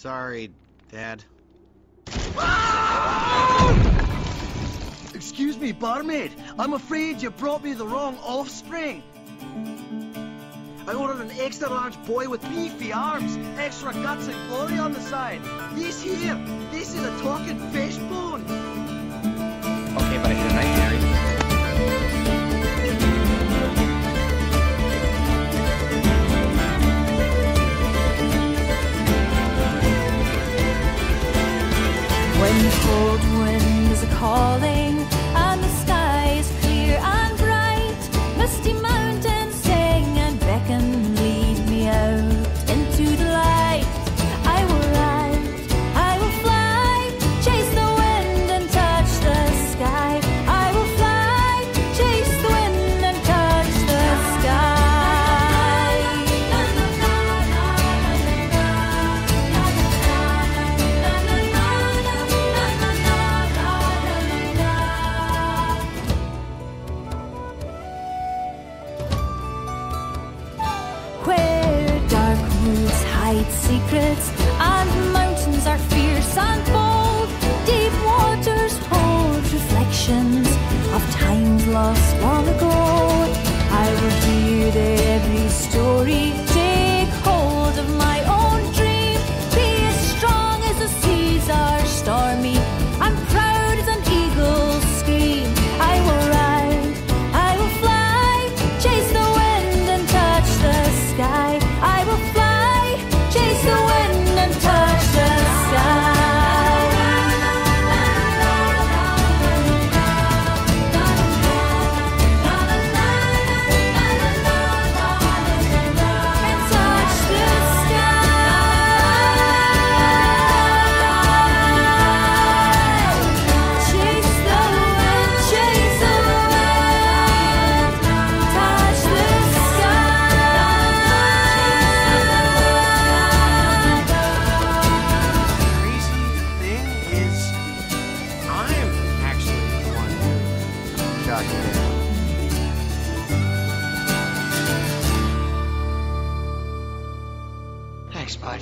Sorry, Dad. Excuse me, barmaid. I'm afraid you brought me the wrong offspring. I ordered an extra large boy with beefy arms, extra guts and glory on the side. This here, this is a talking fish bone. Okay, but I hit a nightmare. When the cold wind is a-calling and the sky is clear and bright, misty mountains sing and beckon, lead me out into the light. I will ride, I will fly, chase the wind and touch the sky. I will fly, chase the wind and touch the sky. Where dark woods hide secrets and mountains are fierce and bold, deep waters hold reflections of times lost long ago. I will hear every story, take hold of my own dream, be as strong as the seas are stormy and proud as an eagle's scream. I will ride, I will fly, chase the wind and touch the sky. I will fly, chase the wind and touch the sky. And touch the sky. Chase the wind, chase the wind, touch the Crazy thing is, I'm actually the one who shot you down. Thanks, bud.